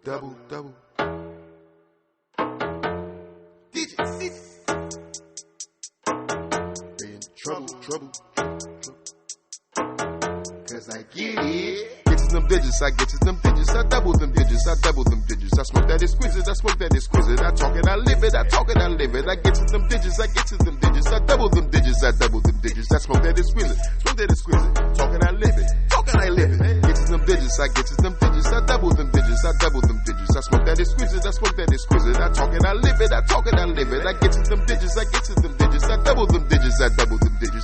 double. Digits. They in trouble. Cause I get it. Get to them digits, I get to them digits. I double them digits, I smoke that exquisite, I talk it, I live it, I get to them digits, I double them digits, I smoke that exquisite, talk it, I live it, get to them digits, I double them digits, I smoke that exquisite, I talk it, I live it, I get to them digits, I double them digits,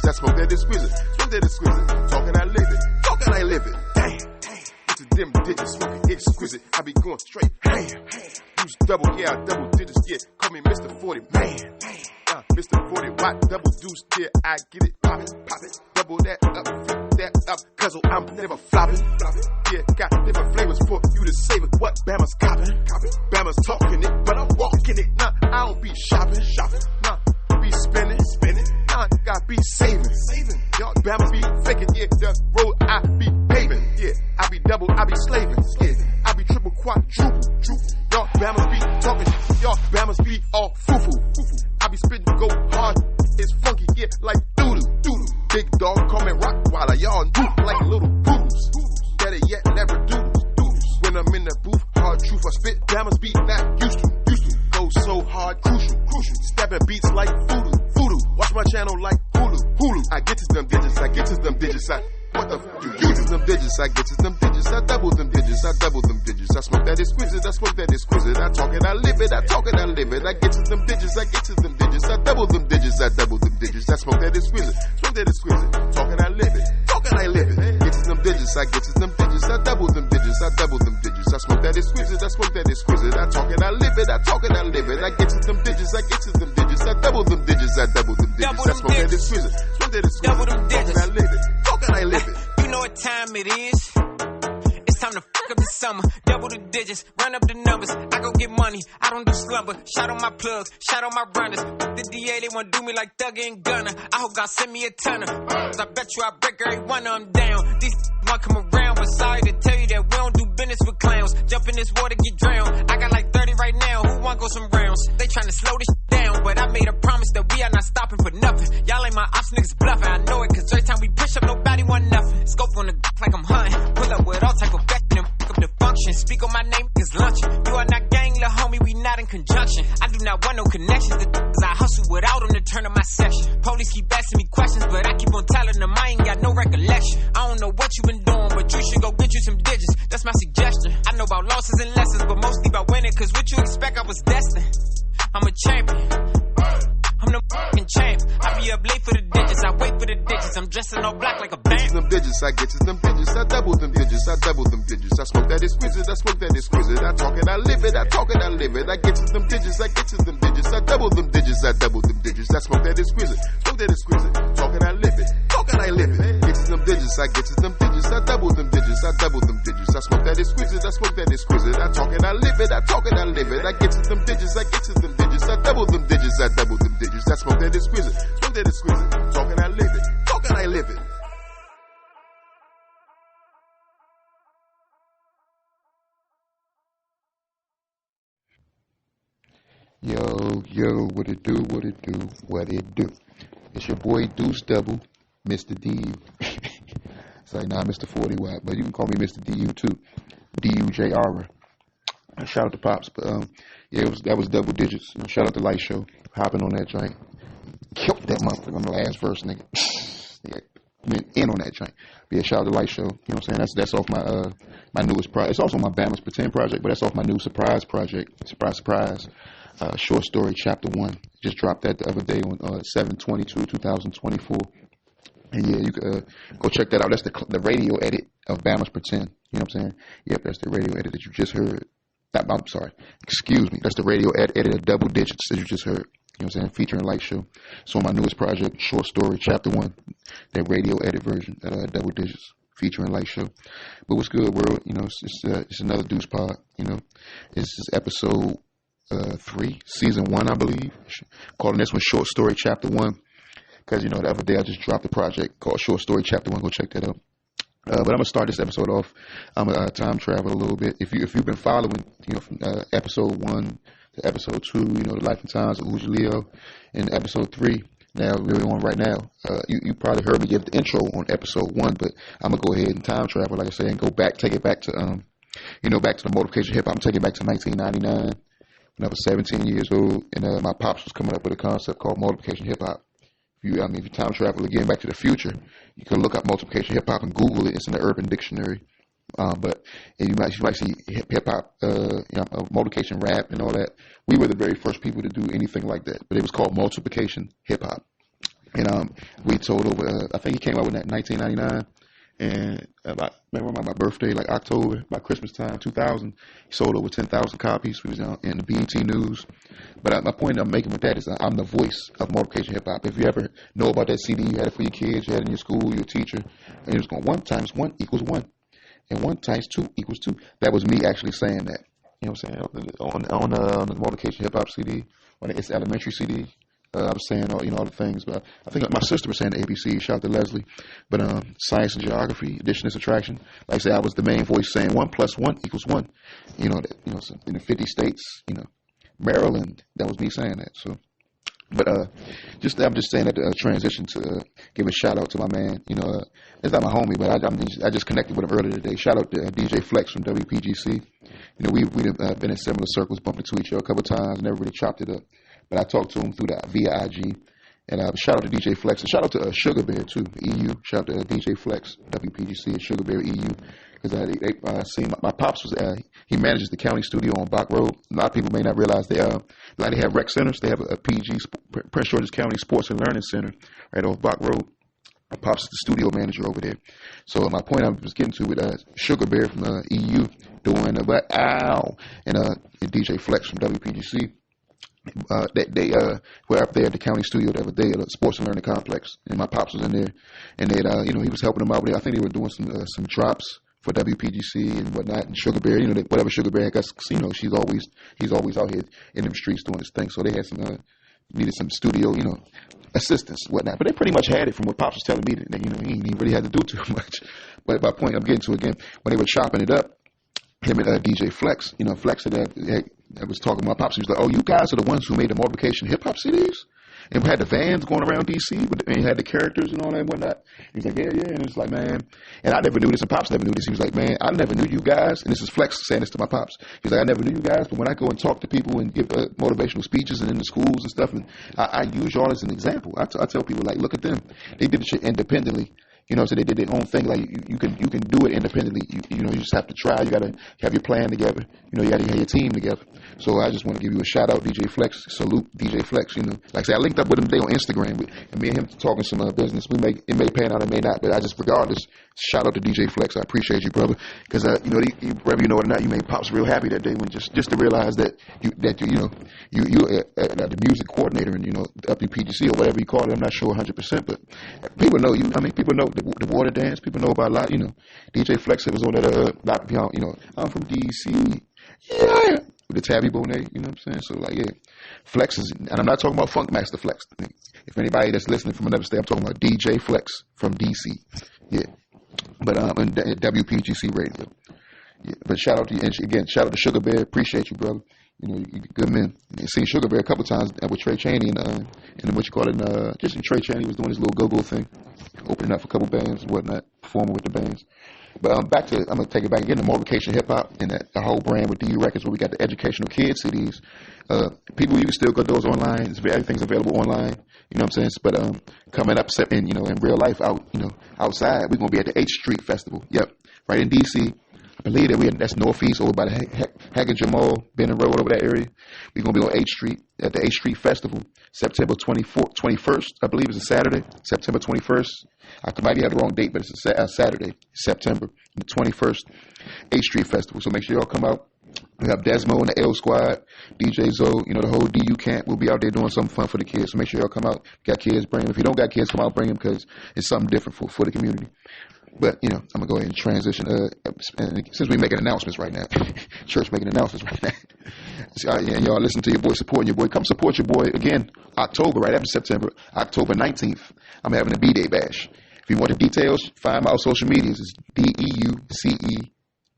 I smoke that exquisite, talk it, I live it, damn. Them digits smoking exquisite, I be going straight ham. Use double, yeah, I double digits, yeah. Call me Mr. 40 man. Mr. 40 watt, double deuce, yeah, I get it poppin'. Double that up, flip that up, cause I'm never flopping. Yeah, got different flavors for you to savor. What Bama's coppin'? Bama's talking it, but I'm walking it. Nah, I don't be shopping. Nah, be spending. Nah, I be saving. Y'all Bama be faking, yeah, the road I be paving. Yeah, I be double, I be slaving. Yeah, I be triple, quadruple. Y'all Bamas be talking, y'all Bamas be all foo-foo. I be spitting, go hard, it's funky, yeah, like doodoo. Big dog call me Rottweiler, y'all like little poodles. Better yet, never doodles. When I'm in the booth, hard truth I spit, Bamas be not used to. Go so hard, crucial. Stepping beats like voodoo. Watch my channel like Hulu. I get to them digits, what the f*** you get to them digits, I get to them digits, I double them digits, I smoke that exquisite, I talk it, I live it, I get to them digits, I double them digits, I smoke that exquisite, talk it, I live it, get to them digits, I double them digits, I smoke that exquisite, I talk it, I live it, I get to them digits, I double them digits, I smoke that exquisite, talk it, I live it. You know what time it is. It's time to fuck up the summer. Double the digits, run up the numbers. I go get money, I don't do slumber. Shot on my plugs, shot on my runners. The DA, they wanna do me like Thugger and Gunner. I hope God send me a ton of. I bet you I break every one of them down. These want come around, but sorry to tell you that we don't do business with clowns. Jump in this water, get drowned. I got like 30 right now, who want go some rounds? They tryna slow this down, but I made a promise that we are not stopping for nothing. Y'all ain't my ops, niggas bluffing. I know it, cause every time we push up, nobody want nothing. Scope on the like I'm hunting. Pull up with all type of fashion and fuck up the function. Speak on my name, is lunching. You are not gang, little homie, we not in conjunction. I do not want no connections. The cause I hustle without on the turn of my section. Police keep asking me questions, but I keep on telling them I ain't got no recollection. I don't know what you been doing, but you should go get you some digits. That's my suggestion. I know about losses and lessons, but mostly about winning, cause what you expect I was destined. I'm a champion. I'm the fucking champ. I be up late for the digits. I wait for the digits. I'm dressing all black like a band. Get to them digits, I get to them digits. I double them digits, I smoke that exquisite, I talk it, I live it, I get to them digits, I double them digits, I smoke that exquisite, talk it, I live it, get to them digits, I get to them digits, I double them digits, I smoke that exquisite, I talk it, I live it, I get to them digits, I double them digits, I smoke that exquisite, talk it, I live it. Yo, what it do? It's your boy Deuce Double, Mr. DU. It's like, nah, Mr. 40 Watt, but you can call me Mr. DU too. DUJR. Shout out to Pops, but yeah, that was double digits. Shout out to Light Show, hopping on that joint. Killed that motherfucker on the last verse, nigga. Yeah, went in on that joint. But yeah, shout out to Light Show. You know what I'm saying? That's off my newest project. It's also my Bama's Pretend project, but that's off my new surprise project. Surprise. Short story, chapter 1. Just dropped that the other day on 7/22/2024. And yeah, you can go check that out. That's the radio edit of Bama's Pretend. You know what I'm saying? Yep, that's the radio edit that you just heard. I'm sorry. Excuse me. That's the radio edit of Double Digits that you just heard. You know what I'm saying? Featuring Light Show. So my newest project, Short Story, Chapter 1. That radio edit version, Double Digits, featuring Light Show. But what's good, world? You know, it's another Deuce Pod. You know, this is episode 3, season 1, I believe. Calling this one Short Story, Chapter 1. Because, you know, the other day I just dropped a project called Short Story, Chapter 1. Go check that out. But I'm gonna start this episode off. I'm gonna time travel a little bit. If you've been following, from episode 1 to episode 2, the life and times of Uja Leo, and episode 3. Now we're on right now. You probably heard me give the intro on episode 1, but I'm gonna go ahead and time travel, like I said, and go back, take it back to back to the multiplication hip hop. I'm taking it back to 1999 when I was 17 years old, and my pops was coming up with a concept called multiplication hip hop. If you time travel again back to the future, you can look up multiplication hip hop and Google it. It's in the Urban Dictionary. But you might see hip hop, multiplication rap and all that. We were the very first people to do anything like that. But it was called multiplication hip hop, and we sold over. I think it came out in 1999, and remember my birthday, like October, by Christmas time, 2000, he sold over 10,000 copies. We was in the BET News. But my point I'm making with that is I'm the voice of multiplication hip hop. If you ever know about that CD, you had it for your kids, you had it in your school, your teacher, and it was going 1 times 1 equals 1, and 1 times 2 equals 2. That was me actually saying that. You know what I'm saying? On the multiplication hip hop CD, when it's elementary CD. I was saying all the things, but I think my sister was saying the ABC. Shout out to Leslie. But science and geography, addition and subtraction. Like I said, I was the main voice saying 1 plus 1 equals 1. So in the 50 states, Maryland, that was me saying that. So, but I'm just saying that to transition to give a shout out to my man. It's not my homie, but I just connected with him earlier today. Shout out to DJ Flex from WPGC. We've been in similar circles, bumped into each other a couple of times, and never really chopped it up. But I talked to him via IG. And shout out to DJ Flex. And shout out to Sugar Bear, too, EU. Shout out to DJ Flex, WPGC, and Sugar Bear, EU. Because I seen my pops was he manages the county studio on Bach Road. A lot of people may not realize they have rec centers. They have a PG, Prince George's County Sports and Learning Center right off Bach Road. My pops is the studio manager over there. So my point I was getting to with Sugar Bear from EU doing and DJ Flex from WPGC. They were up there at the county studio the other day at a sports and learning complex, and my pops was in there, and they he was helping them out with it. I think they were doing some drops for WPGC and whatnot, and Sugar Bear, whatever Sugar Bear had got, he's always out here in them streets doing his thing. So they had needed some studio, assistance, whatnot. But they pretty much had it from what Pops was telling me that, he really had to do too much. But my point I'm getting to again, when they were chopping it up, him and DJ Flex, Flex I was talking to my pops. He was like, "Oh, you guys are the ones who made the multiplication hip hop CDs, and we had the vans going around DC, and had the characters and all that and whatnot." He's like, "Yeah." And it's like, man, and I never knew this, and Pops never knew this. He was like, "Man, I never knew you guys," and this is Flex saying this to my pops. He's like, "I never knew you guys, but when I go and talk to people and give motivational speeches and in the schools and stuff, and I use y'all as an example. I tell people, like, look at them. They did the shit independently." So they did their own thing. Like you can do it independently. You just have to try. You gotta have your plan together. You gotta have your team together. So I just want to give you a shout out, DJ Flex. Salute, DJ Flex. Like I said, I linked up with him today on Instagram, and me and him talking some business. It may pan out, it may not, but I just regardless. Shout out to DJ Flex. I appreciate you, brother. Because whether you know it or not, you made Pops real happy that day when just to realize that you're the music coordinator and WPGC or whatever you call it. I'm not sure 100%, but people know you. I mean, people know the water dance. People know about a lot. DJ Flex was on that. I'm from DC. Yeah. With the Tabby Bonet. You know what I'm saying? So like, yeah, Flex is, and I'm not talking about Funkmaster Flex. If anybody that's listening from another state, I'm talking about DJ Flex from DC. Yeah. But and WPGC radio. Yeah. But shout out to you, and again, shout out to Sugar Bear. Appreciate you, brother. You good man. I seen Sugar Bear a couple times with Trey Chaney and what you call it, just in Trey Chaney was doing his little go-go thing, opening up for a couple bands and whatnot, performing with the bands. But I'm gonna take it back again to multiplication hip hop and the whole brand with DU Records, where we got the educational kids CDs. People, you can still get those online. Everything's available online. You know what I'm saying? But coming up in real life outside, we're gonna be at the H Street Festival. Yep, right in DC. I believe that's northeast over by the Hagen Mall, Benning Road, over that area. We're going to be on 8th Street at the 8th Street Festival, September 21st, I believe it's a Saturday, September 21st. I might have the wrong date, but it's a Saturday, September the 21st, 8th Street Festival. So make sure y'all come out. We have Desmo and the L Squad, DJ Zoe, the whole DU camp. We'll be out there doing something fun for the kids. So make sure y'all come out. Got kids, bring them. If you don't got kids, come out, bring them, because it's something different for the community. But, I'm going to go ahead and transition. Since we're making announcements right now, church making announcements right now. So, y'all listen to your boy, supporting your boy. Come support your boy again, October, right after September, October 19th. I'm having a B-Day bash. If you want the details, find my social medias. It's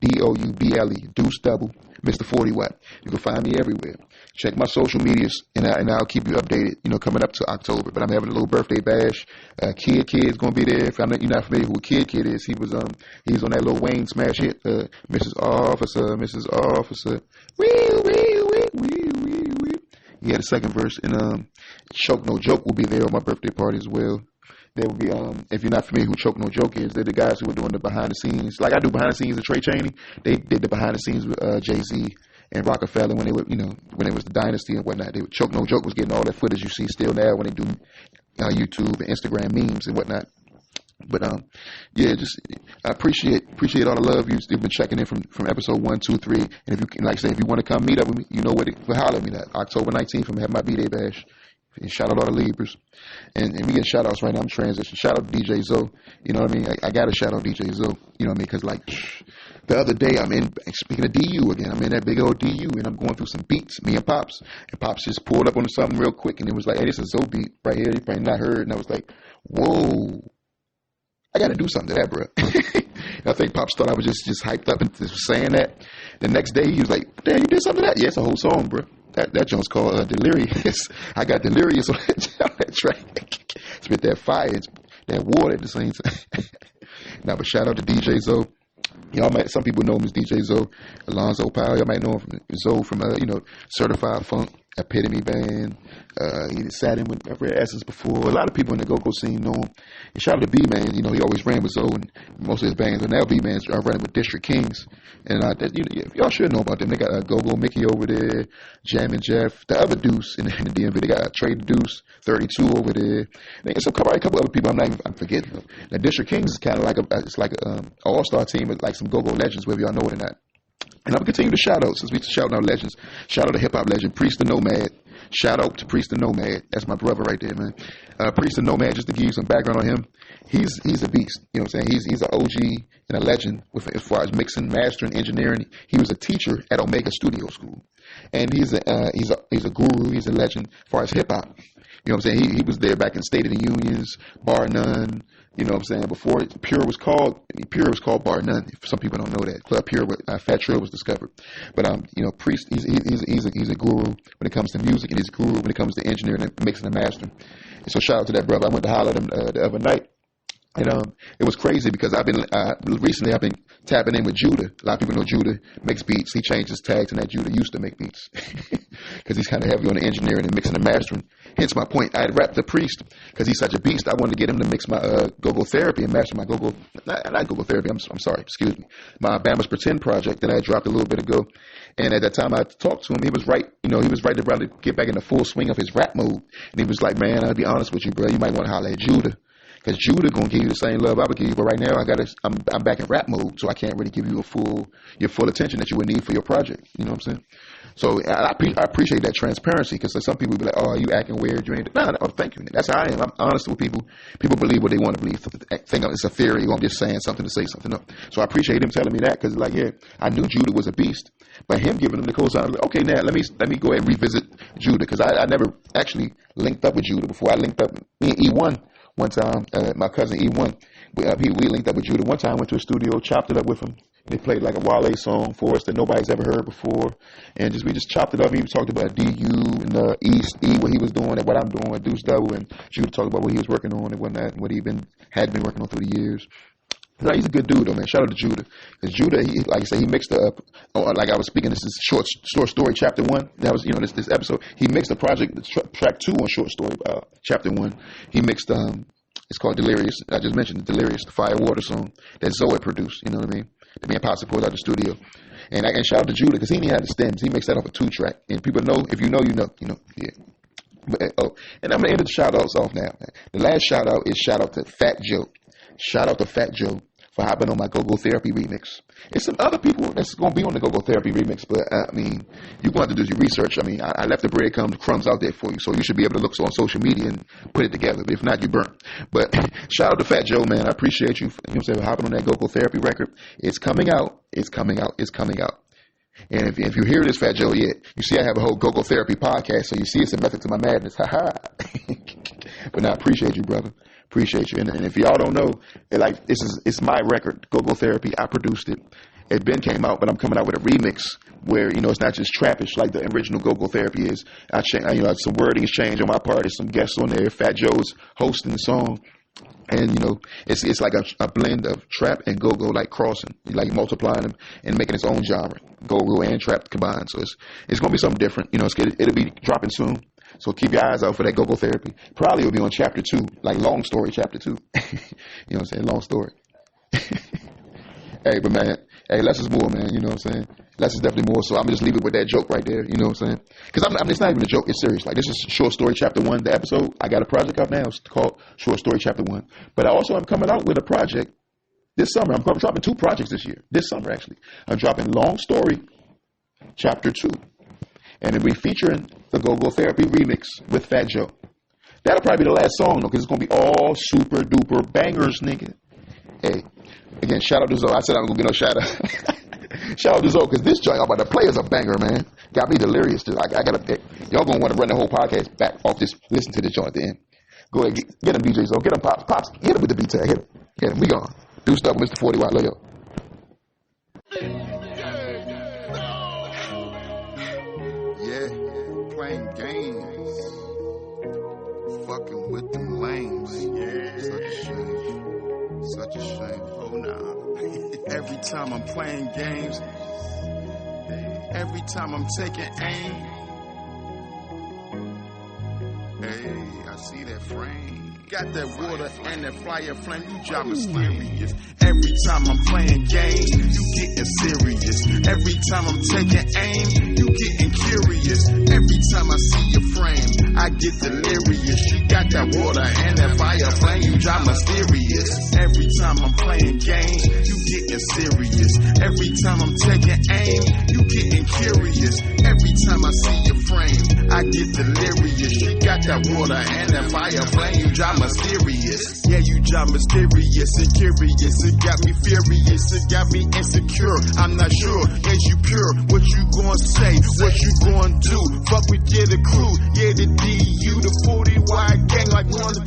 DEUCEDOUBLE, Deuce Double, Mr. 40 Watt. You can find me everywhere. Check my social medias, and I'll keep you updated, coming up to October. But I'm having a little birthday bash. Kid is going to be there. If you're not familiar with who Kid is, he's on that little Wayne smash hit, Mrs. Officer, Mrs. Officer. Wee, wee, wee, wee, wee, wee. He had a second verse, and Choke No Joke will be there on my birthday party as well. There will be, if you're not familiar who Choke No Joke is, they're the guys who are doing the behind the scenes. Like I do behind the scenes with Trey Chaney. They did the behind the scenes with Jay-Z and Rockefeller when they were, when it was the dynasty and whatnot. Choke No Joke was getting all that footage you see still now when they do YouTube and Instagram memes and whatnot. But yeah, just I appreciate all the love you've been checking in from episode 1, 2, 3. And if you like I say, if you want to come meet up with me, you know where to holler at me. That October 19th, I'm gonna have my B-Day bash. And shout out all the Libras. And we getting shout outs right now. I'm transitioning. Shout out to DJ Zoe. You know what I mean? I got to shout out DJ Zoe. You know what I mean? Because, like, the other day, speaking of DU again, I'm in that big old DU, and I'm going through some beats, me and Pops. And Pops just pulled up on something real quick, and it was like, hey, this is Zoe beat right here. You probably not heard. And I was like, whoa. I got to do something to that, bro. I think Pops thought I was just hyped up and just saying that. The next day, he was like, damn, you did something to that? Yeah, it's a whole song, bro. That joint's called Delirious. I got Delirious on that track. Spit that fire, that water at the same time. Now, but shout out to DJ Zoe. Some people know him as DJ Zoe. Alonzo Powell, y'all might know him from Zoe from, Certified Funk, Epitome Band. He sat in with Red Essence before. A lot of people in the go-go scene know him. And shout out to B-Man. He always ran with Zoe, and most of his bands are now B-Mans are running with District Kings. And y'all should know about them. They got Go-Go Mickey over there, Jam and Jeff, the other Deuce in the DMV. They got Trey the Deuce, 32 over there. And a couple other people I'm forgetting them. Now, District Kings is kind of like an all-star team with like some go-go legends, whether y'all know it or not. And I'm going to continue to shout out, since we're shouting out legends. Shout out to hip-hop legend, Priest the Nomad. Shout out to Priest the Nomad. That's my brother right there, man. Priest the Nomad, just to give you some background on him, he's a beast. You know what I'm saying? He's an OG and a legend as far as mixing, mastering, engineering. He was a teacher at Omega Studio School. And he's a guru. He's a legend as far as hip-hop. You know what I'm saying? He was there back in State of the Unions, Bar None. You know what I'm saying? Before Pure was called Bar None. Some people don't know that. Club Pure, Fat Trill was discovered. But Priest, he's a guru when it comes to music, and he's a guru when it comes to engineering and mixing and mastering. And so shout out to that brother. I went to holler at him the other night. And it was crazy because recently I've been tapping in with Judah. A lot of people know Judah makes beats. He changed his tag to that Judah used to make beats because he's kind of heavy on the engineering and mixing and mastering. Hence my point. I had rapped the Priest because he's such a beast. I wanted to get him to mix my go-go therapy and master my go-go, not go-go therapy. I'm sorry, excuse me. My Bama's Pretend project that I had dropped a little bit ago. And at that time I talked to him. He was right. He was right to get back in the full swing of his rap mode. And he was like, man, I'll be honest with you, bro. You might want to holler at Judah. Because Judah gonna give you the same love I would give you, but right now I'm back in rap mode, so I can't really give you your full attention that you would need for your project. You know what I'm saying? So I appreciate that transparency, because some people be like, "Oh, you acting weird? You ain't." No, thank you. That's how I am. I'm honest with people. People believe what they want to believe. Think it's a theory, or I'm just saying something to say something. No. So I appreciate him telling me that, because yeah, I knew Judah was a beast, but him giving him the cosign, I was like, okay, now let me go ahead and revisit Judah, because I never actually linked up with Judah before. I linked up me and E1. One time, my cousin E1, we linked up with Judah. One time, went to a studio, chopped it up with him. They played like a Wale song for us that nobody's ever heard before. And we just chopped it up. He talked about DU and East, E, what he was doing and what I'm doing, Deuce Double. And Judah talked about what he was working on and whatnot, and what had been working on through the years. No, he's a good dude, though, man. Shout out to Judah. Because Judah, like I said, he mixed up, like I was speaking, this is short story, chapter 1. That was, this episode. He mixed the project, track 2 on short story, chapter 1. He mixed, it's called Delirious. I just mentioned the Delirious, the Fire Water song that Zoe produced, you know what I mean? The man Pops pulled out the studio. And shout out to Judah, because he didn't have the stems. He mixed that off a 2-track. And people know, if you know, yeah. But, and I'm going to end the shout outs off now. The last shout out is shout out to Fat Joe. Shout out to Fat Joe for hopping on my Go-Go Therapy remix. There's some other people that's going to be on the Go-Go Therapy remix, but you're going to have to do your research. I left the breadcrumbs out there for you, so you should be able to look on social media and put it together. But if not, you burnt. But shout out to Fat Joe, man. I appreciate you, for hopping on that Go-Go Therapy record. It's coming out. It's coming out. It's coming out. And if you hear this, Fat Joe, yeah, you see I have a whole Go-Go Therapy podcast, so you see it's a method to my madness. Ha ha. But I appreciate you, brother. Appreciate you. And if y'all don't know, it's my record, Go-Go Therapy. I produced it. It been came out, but I'm coming out with a remix where, it's not just trappish like the original Go-Go Therapy is. Some wording is changed on my part. There's some guests on there. Fat Joe's hosting the song. And, it's like a blend of trap and go-go, like crossing, like multiplying them and making its own genre. Go-go and trap combined. So it's going to be something different. It'll be dropping soon. So keep your eyes out for that Go-Go Therapy. Probably will be on chapter 2, like long story chapter 2. You know what I'm saying? Long story. Hey, but man, less is more, man. You know what I'm saying? Less is definitely more. So I'm going to just leave it with that joke right there. You know what I'm saying? Because it's not even a joke. It's serious. Like, this is Short Story Chapter 1, the episode. I got a project up now. It's called Short Story Chapter 1. But I also am coming out with a project this summer. I'm dropping 2 projects this year. This summer, actually. I'm dropping Long Story Chapter 2. And it'll be featuring the Go-Go Therapy remix with Fat Joe. That'll probably be the last song, though, because it's going to be all super duper bangers, nigga. Hey, again, shout out to Zoe. I said I'm going to get no shout out. Shout out to Zoe, because this joint I'm about to play is a banger, man. Got me delirious. Y'all going to want to run the whole podcast back off this. Listen to this joint at the end. Go ahead, get him, DJ Zoe. Get him, Pops. Pops, hit him with the beat tag. Hit him. We gone. Do stuff with Mr. 40 Watt. Love y'all. Playing games, fucking with them lames. Yeah, such a shame. Oh nah. Every time I'm playing games, every time I'm taking aim, hey, I see that frame. Got that water and that fire flame, you job mysterious. Every time I'm playing games, you getting serious. Every time I'm taking aim, you getting curious. Every time I see your frame, I get delirious. You got that water and that fire flame, you job mysterious. Every time I'm playing games, you getting serious. Every time I'm taking aim, you getting curious. Every time I see your frame, I get delirious. You got that water and that fire flame, you job mysterious. Yeah, you job mysterious and curious. It got me furious, it got me insecure. I'm not sure, is you pure? What you gonna say? What you gonna do? Fuck with the crew, yeah, the DU, the 40 wide gang like 1 or 2.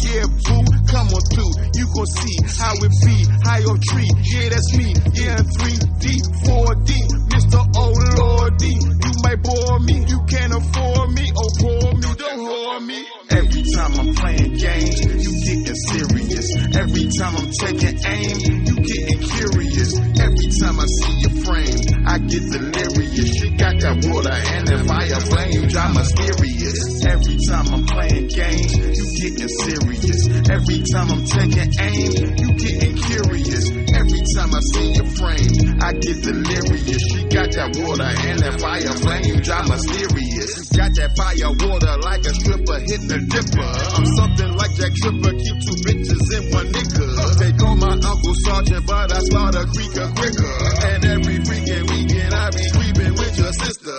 Yeah, boo, come on through. You gon' see how it be, high off tree. Yeah, that's me. Yeah, 3D, 4D, Mr. Oh Lordy. You might bore me, you can't afford me. Oh, bore me, don't whore me. Every time I'm playing games, you getting serious. Every time I'm taking aim, you getting curious. Every time I see your frame, I get delirious. You got that water and that fire flame, you job mysterious. Every time I'm playing games, you getting serious. Every time I'm taking aim, you getting curious. Every time I see your frame, I get delirious. You got that water and that fire flame, you job mysterious. You got that fire water like a stripper hitting a dipper. I'm something like Jack Tripper, keep 2 bitches in 1 nigga. They call my Uncle Sergeant, but I slaughter creeker quicker. And every freaking weekend I be creeping with your sister,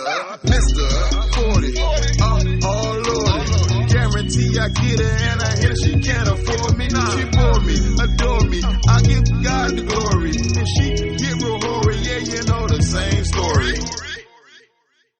Mr. 40. Oh Lord, guarantee I get her and I hit her, she can't afford